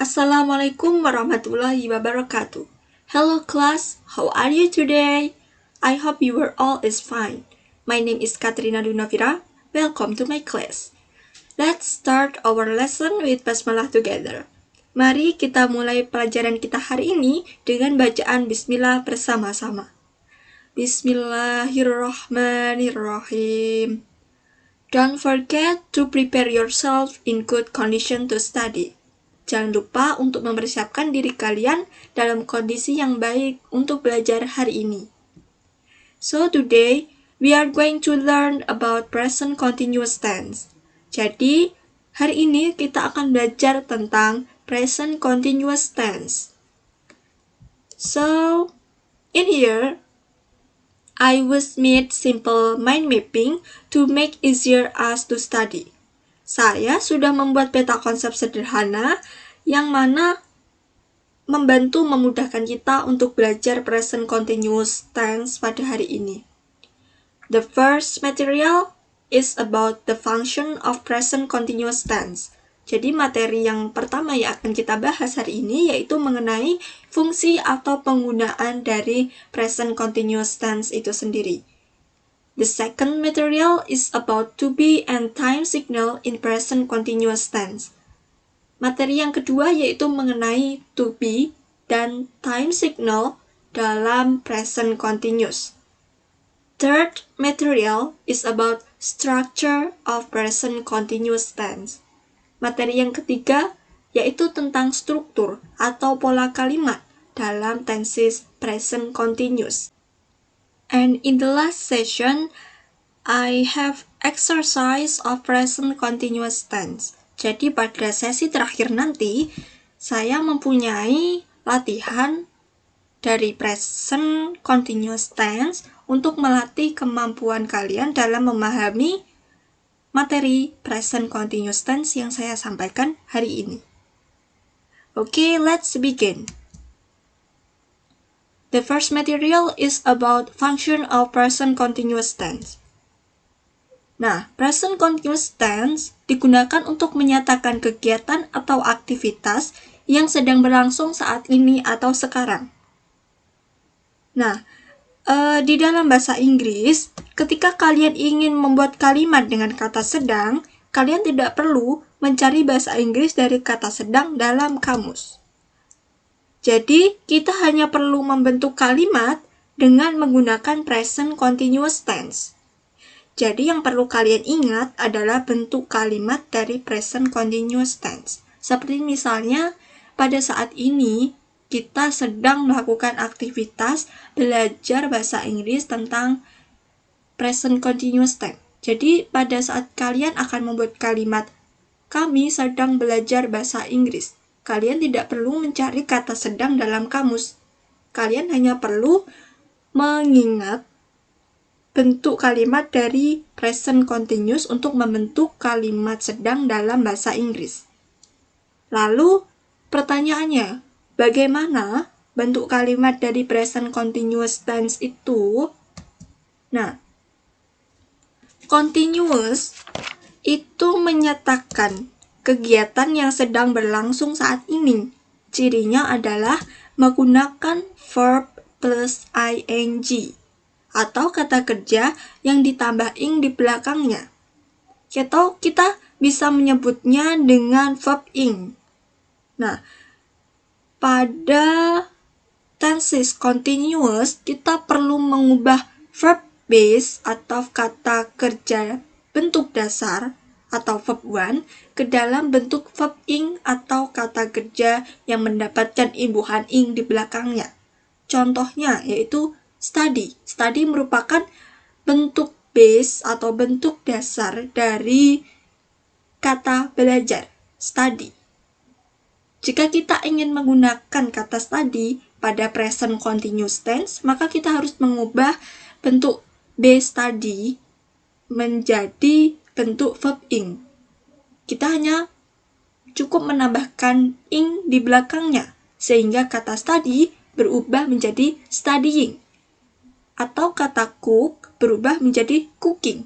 Assalamualaikum warahmatullahi wabarakatuh. Hello class, how are you today? I hope you are all is fine. My name is Katrina Dunavira. Welcome to my class. Let's start our lesson with basmalah together. Mari kita mulai pelajaran kita hari ini dengan bacaan bismillah bersama-sama. Bismillahirrahmanirrahim. Don't forget to prepare yourself in good condition to study. Jangan lupa untuk mempersiapkan diri kalian dalam kondisi yang baik untuk belajar hari ini. So today, we are going to learn about present continuous tense. Jadi, hari ini kita akan belajar tentang present continuous tense. So, in here, I was made simple mind mapping to make easier us to study. Saya sudah membuat peta konsep sederhana yang mana membantu memudahkan kita untuk belajar present continuous tense pada hari ini. The first material is about the function of present continuous tense. Jadi materi yang pertama yang akan kita bahas hari ini yaitu mengenai fungsi atau penggunaan dari present continuous tense itu sendiri. The second material is about to be and time signal in present continuous tense. Materi yang kedua yaitu mengenai to be dan time signal dalam present continuous. Third material is about structure of present continuous tense. Materi yang ketiga yaitu tentang struktur atau pola kalimat dalam tenses present continuous. And in the last session, I have exercise of present continuous tense. Jadi pada sesi terakhir nanti, saya mempunyai latihan dari present continuous tense untuk melatih kemampuan kalian dalam memahami materi present continuous tense yang saya sampaikan hari ini. Okay, let's begin. The first material is about function of present continuous tense. Nah, present continuous tense digunakan untuk menyatakan kegiatan atau aktivitas yang sedang berlangsung saat ini atau sekarang. Nah, di dalam bahasa Inggris, ketika kalian ingin membuat kalimat dengan kata sedang, kalian tidak perlu mencari bahasa Inggris dari kata sedang dalam kamus. Jadi, kita hanya perlu membentuk kalimat dengan menggunakan present continuous tense. Jadi, yang perlu kalian ingat adalah bentuk kalimat dari present continuous tense. Seperti misalnya, pada saat ini, kita sedang melakukan aktivitas belajar bahasa Inggris tentang present continuous tense. Jadi, pada saat kalian akan membuat kalimat, kami sedang belajar bahasa Inggris, kalian tidak perlu mencari kata sedang dalam kamus. Kalian hanya perlu mengingat bentuk kalimat dari present continuous untuk membentuk kalimat sedang dalam bahasa Inggris. Lalu, pertanyaannya, bagaimana bentuk kalimat dari present continuous tense itu? Nah, continuous itu menyatakan kegiatan yang sedang berlangsung saat ini. Cirinya adalah menggunakan verb plus ing atau kata kerja yang ditambah ing di belakangnya. Atau kita bisa menyebutnya dengan verb ing. Nah, pada tenses continuous, kita perlu mengubah verb base atau kata kerja bentuk dasar atau verb one ke dalam bentuk verb ing atau kata kerja yang mendapatkan imbuhan ing di belakangnya. Contohnya yaitu study. Study merupakan bentuk base atau bentuk dasar dari kata belajar, study. Jika kita ingin menggunakan kata study pada present continuous tense, maka kita harus mengubah bentuk base study menjadi bentuk verb ing. Kita hanya cukup menambahkan ing di belakangnya, sehingga kata study berubah menjadi studying. Atau kata cook berubah menjadi cooking.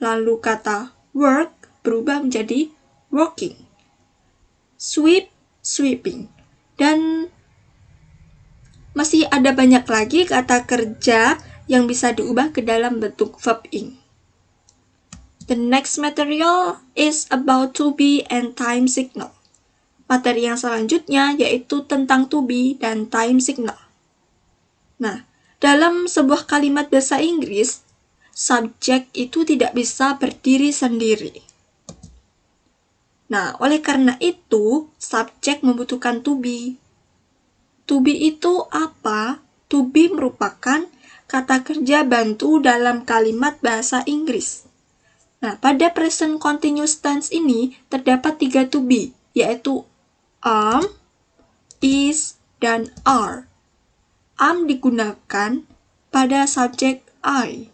Lalu kata work berubah menjadi working. Sweep sweeping. Dan masih ada banyak lagi kata kerja yang bisa diubah ke dalam bentuk verb ing. The next material is about to be and time signal. Materi yang selanjutnya yaitu tentang to be dan time signal. Nah, dalam sebuah kalimat bahasa Inggris, subjek itu tidak bisa berdiri sendiri. Nah, oleh karena itu, subjek membutuhkan to be. To be itu apa? To be merupakan kata kerja bantu dalam kalimat bahasa Inggris. Nah, pada present continuous tense ini terdapat 3 to be, yaitu am, is, dan are. Am digunakan pada subjek I,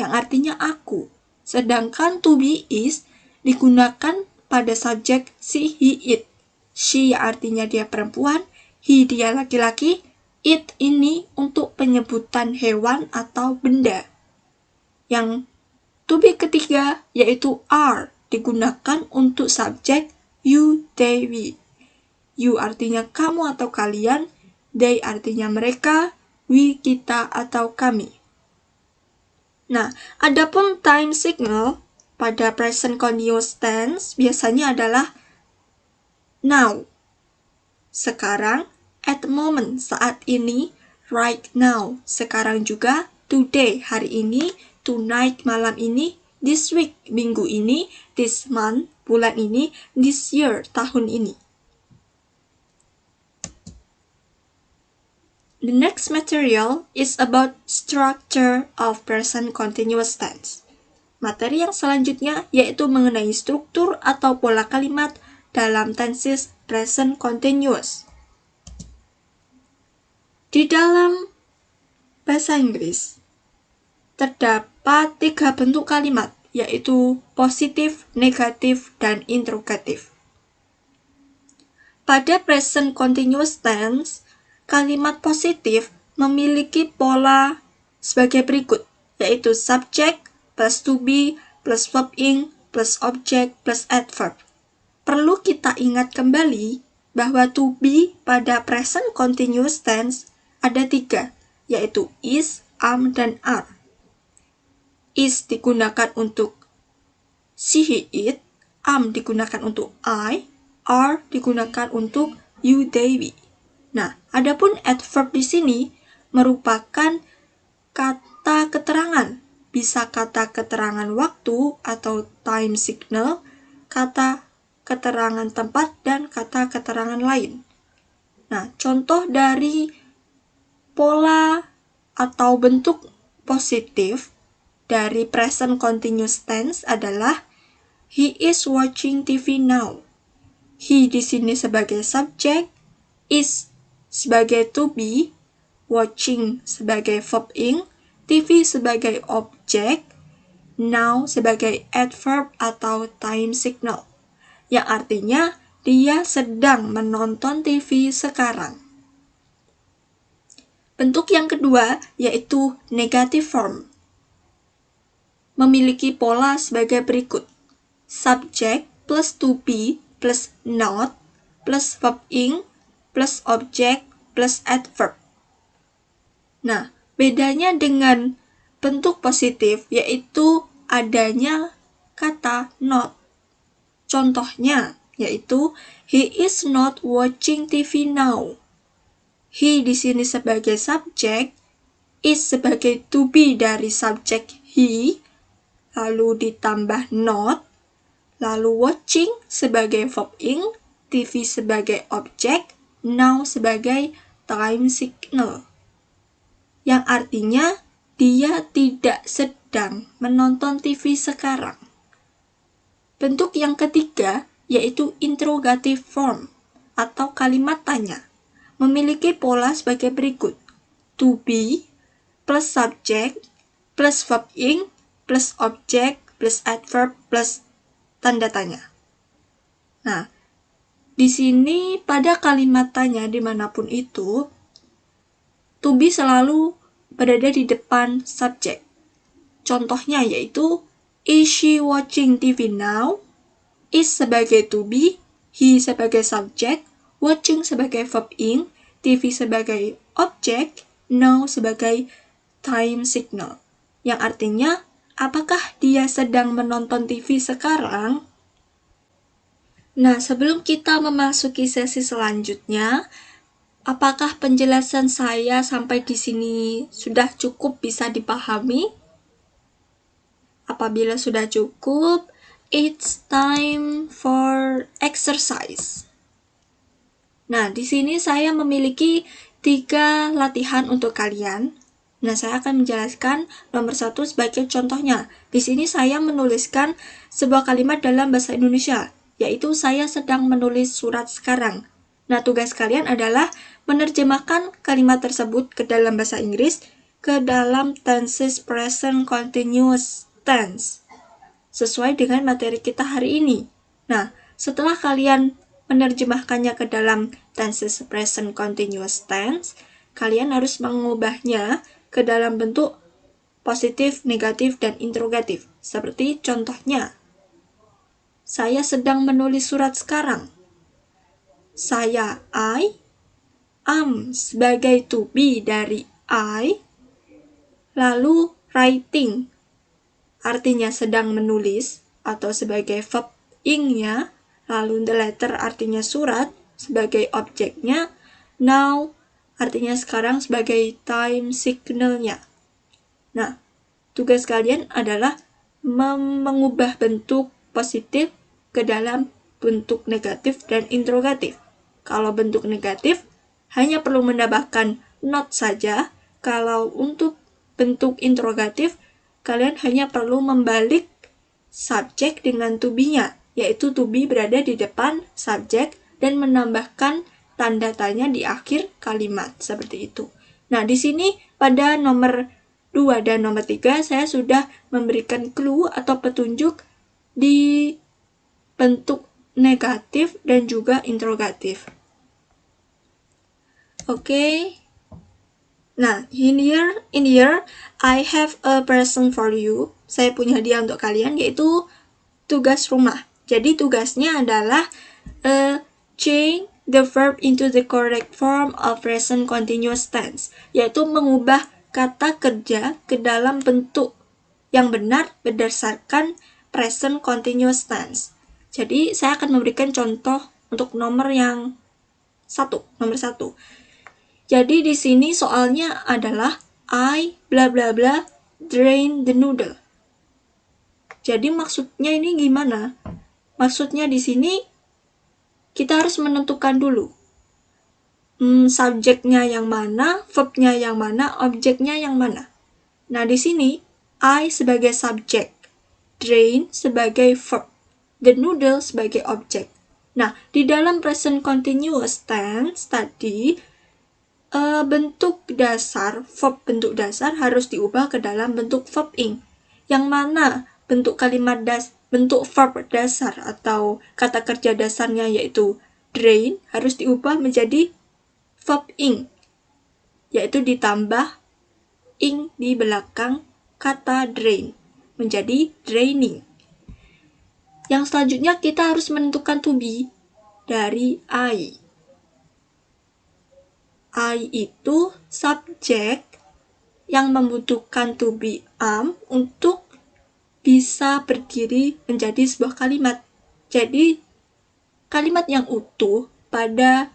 yang artinya aku. Sedangkan to be is digunakan pada subjek she, he, it. She artinya dia perempuan, he dia laki-laki, it ini untuk penyebutan hewan atau benda. Yang to be ketiga yaitu are digunakan untuk subjek you, they, we. You artinya kamu atau kalian, they artinya mereka, we kita atau kami. Nah, adapun time signal pada present continuous tense biasanya adalah now, sekarang, at the moment, saat ini, right now, sekarang juga, today, hari ini, tonight, malam ini, this week, minggu ini, this month, bulan ini, this year, tahun ini. The next material is about structure of present continuous tense. Materi yang selanjutnya yaitu mengenai struktur atau pola kalimat dalam tenses present continuous. Di dalam bahasa Inggris terdapat 3 bentuk kalimat, yaitu positif, negatif, dan interrogatif. Pada present continuous tense, kalimat positif memiliki pola sebagai berikut, yaitu subject plus to be plus verb ing plus object plus adverb. Perlu kita ingat kembali bahwa to be pada present continuous tense ada 3, yaitu is, am, dan are. Is digunakan untuk she, he, it, am digunakan untuk I, are digunakan untuk you, they, we. Nah, adapun adverb di sini merupakan kata keterangan, bisa kata keterangan waktu atau time signal, kata keterangan tempat, dan kata keterangan lain. Nah, contoh dari pola atau bentuk positif dari present continuous tense adalah he is watching TV now. He di sini sebagai subjek, is sebagai to be, watching sebagai verb ing, TV sebagai objek, now sebagai adverb atau time signal, yang artinya dia sedang menonton TV sekarang. Bentuk yang kedua yaitu negative form. Memiliki pola sebagai berikut. Subject plus to be plus not plus verb ing plus objek plus adverb. Nah, bedanya dengan bentuk positif yaitu adanya kata not. Contohnya yaitu he is not watching TV now. He di sini sebagai subjek, is sebagai to be dari subjek he, lalu ditambah not, lalu watching sebagai verb ing, TV sebagai objek, now sebagai time signal. Yang artinya dia tidak sedang menonton TV sekarang. Bentuk yang ketiga yaitu interrogative form atau kalimat tanya. Memiliki pola sebagai berikut. To be plus subject plus verb ing plus objek plus adverb plus tanda tanya. Nah, di sini pada kalimat tanya dimanapun itu, to be selalu berada di depan subjek. Contohnya yaitu, is she watching TV now? Is sebagai to be, he sebagai subjek, watching sebagai verb ing, TV sebagai objek, now sebagai time signal. Yang artinya, apakah dia sedang menonton TV sekarang? Nah, sebelum kita memasuki sesi selanjutnya, apakah penjelasan saya sampai di sini sudah cukup bisa dipahami? Apabila sudah cukup, it's time for exercise. Nah, di sini saya memiliki 3 latihan untuk kalian. Nah, saya akan menjelaskan nomor 1 sebagai contohnya. Di sini saya menuliskan sebuah kalimat dalam bahasa Indonesia, yaitu saya sedang menulis surat sekarang. Nah, tugas kalian adalah menerjemahkan kalimat tersebut ke dalam bahasa Inggris ke dalam tenses present continuous tense sesuai dengan materi kita hari ini. Nah, setelah kalian menerjemahkannya ke dalam tenses present continuous tense, kalian harus mengubahnya ke dalam bentuk positif, negatif, dan interrogatif. Seperti contohnya, saya sedang menulis surat sekarang. Saya, I, am sebagai to be dari I, lalu writing, artinya sedang menulis, atau sebagai verb ing-nya, lalu the letter artinya surat, sebagai objeknya, now artinya sekarang sebagai time signal-nya. Nah, tugas kalian adalah mengubah bentuk positif ke dalam bentuk negatif dan interrogatif. Kalau bentuk negatif, hanya perlu menambahkan not saja. Kalau untuk bentuk interrogatif, kalian hanya perlu membalik subjek dengan to be-nya, yaitu to be berada di depan subjek dan menambahkan tanda tanya di akhir kalimat, seperti itu. Nah, di sini pada nomor 2 dan nomor 3 saya sudah memberikan clue atau petunjuk di bentuk negatif dan juga interrogatif. Oke. Nah, in here I have a present for you. Saya punya hadiah untuk kalian, yaitu tugas rumah. Jadi tugasnya adalah change the verb into the correct form of present continuous tense, yaitu mengubah kata kerja ke dalam bentuk yang benar berdasarkan present continuous tense. Jadi saya akan memberikan contoh untuk nomor 1. Jadi di sini soalnya adalah I bla bla bla drain the noodle. Jadi maksudnya ini gimana? Maksudnya di sini kita harus menentukan dulu subjeknya yang mana, verbnya yang mana, objeknya yang mana. Nah, di sini I sebagai subjek, drain sebagai verb, the noodle sebagai objek. Nah, di dalam present continuous tense tadi bentuk dasar, verb bentuk dasar harus diubah ke dalam bentuk verb ing. Yang mana bentuk kalimat bentuk verb dasar atau kata kerja dasarnya yaitu drain harus diubah menjadi verb ing, yaitu ditambah ing di belakang kata drain menjadi draining. Yang selanjutnya kita harus menentukan to be dari I. I itu subjek yang membutuhkan to be am untuk bisa berdiri menjadi sebuah kalimat. Jadi, kalimat yang utuh pada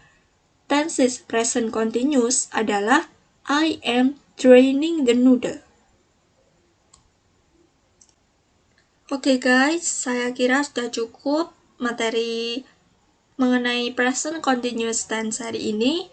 tenses present continuous adalah I am draining the noodle. Oke guys, saya kira sudah cukup materi mengenai present continuous tense hari ini.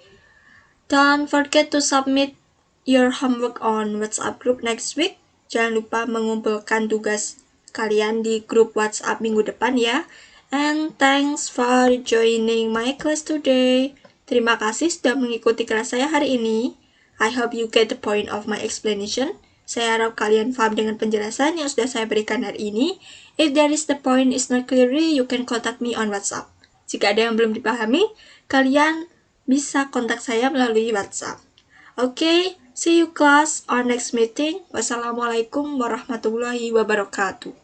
Don't forget to submit your homework on WhatsApp group next week. Jangan lupa mengumpulkan tugas kalian di grup WhatsApp minggu depan ya. And thanks for joining my class today. Terima kasih sudah mengikuti kelas saya hari ini. I hope you get the point of my explanation. Saya harap kalian paham dengan penjelasan yang sudah saya berikan hari ini. If there is the point is not clearly, you can contact me on WhatsApp. Jika ada yang belum dipahami, kalian bisa kontak saya melalui WhatsApp. Okay, see you class on next meeting. Wassalamualaikum warahmatullahi wabarakatuh.